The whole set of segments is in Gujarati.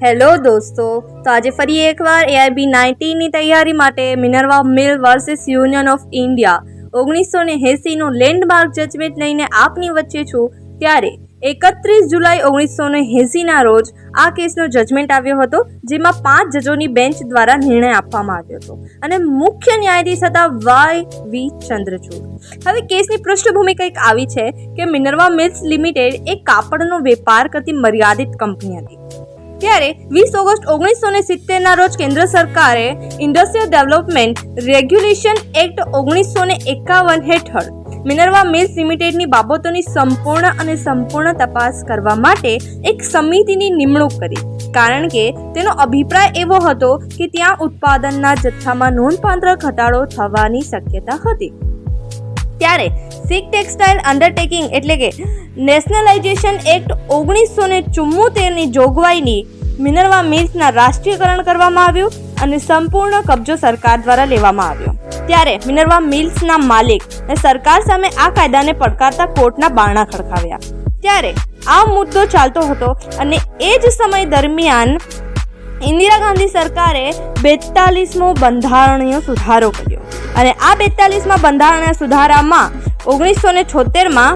હેલો દોસ્તો, તો આજે ફરી એકવાર AIB 19ની તૈયારી માટે Minerva mill versus union of India 1980નો લેન્ડમાર્ક જજમેન્ટ લઈને આપની વચ્ચે છું. ત્યારે 31 જુલાઈ 1980ના રોજ આ કેસનો જજમેન્ટ આવ્યો હતો, જેમાં 5 જજોની બેન્ચ દ્વારા નિર્ણય આપવામાં આવ્યો હતો અને મુખ્ય ન્યાયાધીશ હતા YV ચંદ્રચૂડ. હવે કેસની પૃષ્ઠભૂમિ કંઈક આવી છે કે મિનર્વા મિલ્સ લિમિટેડ એક કાપડનો વેપાર કરતી મર્યાદિત કંપની હતી. ત્યારે 20 ઓગસ્ટ 1970ના રોજ કેન્દ્ર સરકારે ઇન્ડસ્ટ્રીયલ ડેવલપમેન્ટ રેગ્યુલેશન એક્ટ 1951 હેઠળ મિનર્વા મિલ્સ લિમિટેડની બાબતોની સંપૂર્ણ તપાસ કરવા માટે એક સમિતિની નિમણૂક કરી, કારણ કે તેનો અભિપ્રાય એવો હતો કે ત્યાં ઉત્પાદનના જથ્થામાં નોંધપાત્ર ઘટાડો થવાની શક્યતા હતી. ત્યારે સિક ટેક્સટાઇલ અન્ડરટેકિંગ એટલે કે નેશનલાઇઝેશન એક્ટ 1974ની જોગવાઈની મિનર્વા મિલ્સના રાષ્ટ્રીયકરણ કરવામાં આવ્યું અને સંપૂર્ણ કબજો સરકાર દ્વારા લેવામાં આવ્યો. ત્યારે મિનર્વા મિલ્સના માલિક અને સરકાર સામે આ કાયદાને પડકારતા કોર્ટના બારણા ખડકાવ્યા. ત્યારે આ મુદ્દો ચાલતો હતો અને એ જ સમય દરમિયાન ઇન્દિરા ગાંધી સરકારે 42મો બંધારણીય સુધારો કર્યો અને આ 42મા બંધારણીય સુધારામાં 1976માં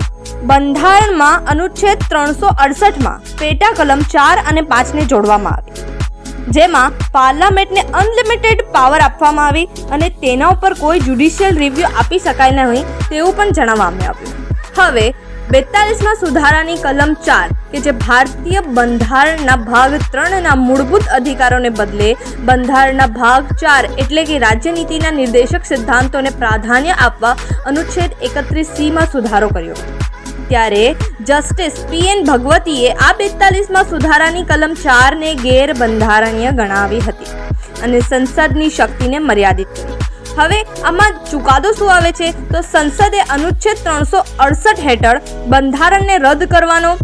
બંધારણમાં અનુચ્છેદ 368માં પેટા કલમ 4 અને 5ને જોડવામાં આવી, જેમાં પાર્લામેન્ટને અનલિમિટેડ પાવર આપવામાં આવી અને તેના ઉપર કોઈ જ્યુડિશિયલ રિવ્યુ આપી શકાય નહીં તેવું પણ જણાવવામાં આવ્યું. હવે 42મા સુધારાની કલમ 4 કે જે ભારતીય બંધારણના ભાગ 3ના મૂળભૂત અધિકારોને બદલે બંધારણના ભાગ 4 એટલે કે રાજ્યનીતિના નિર્દેશક સિદ્ધાંતોને પ્રાધાન્ય આપવા અનુચ્છેદ 31Cમાં સુધારો કર્યો. ત્યારે જસ્ટિસ PN ભગવતીએ આ 42મા સુધારાની કલમ 4ને ગેરબંધારણીય ગણાવી હતી અને સંસદની શક્તિને મર્યાદિત કરી. હવે આમાં ચુકાદો શું આવે છે તો સંસદે અનુચ્છેદ 368 હેઠળ બંધારણને રદ કરવાનો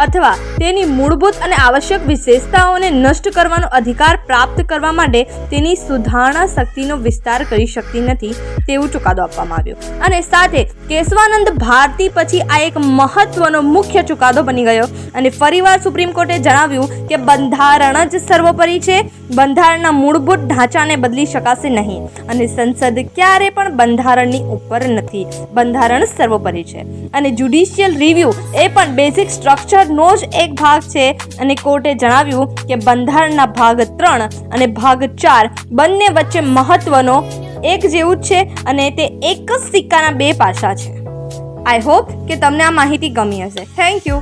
અથવા તેની મૂળભૂત અને આવશ્યક વિશેષતાઓને નષ્ટ કરવાનો અધિકાર પ્રાપ્ત કરવા માટે તેની સુધારણા શક્તિનો વિસ્તાર કરી શકતી નથી તેવું ચુકાદો આપવામાં આવ્યો. અને સાથે કેશવાનંદ ભારતી પછી આ એક મહત્વનો મુખ્ય ચુકાદો બની ગયો અને ફરીવાર સુપ્રીમ કોર્ટે જણાવ્યું કે બંધારણ જ સર્વોપરી છે, બંધારણના મૂળભૂત ઢાંચાને બદલી શકાશે નહીં અને સંસદ ક્યારે પણ બંધારણની ઉપર નથી, બંધારણ સર્વોપરી છે અને જ્યુડિશિયલ રિવ્યુ એ પણ બેઝિક સ્ટ્રક્ચરનો જ એક ભાગ છે. અને કોર્ટે જણાવ્યું કે બંધારણના ભાગ 3 અને ભાગ 4 બંને વચ્ચે મહત્વનો એક જેવું જ છે અને તે એક જ સિક્કાના બે પાસા છે. આઈ હોપ કે તમને આ માહિતી ગમી હશે. Thank you.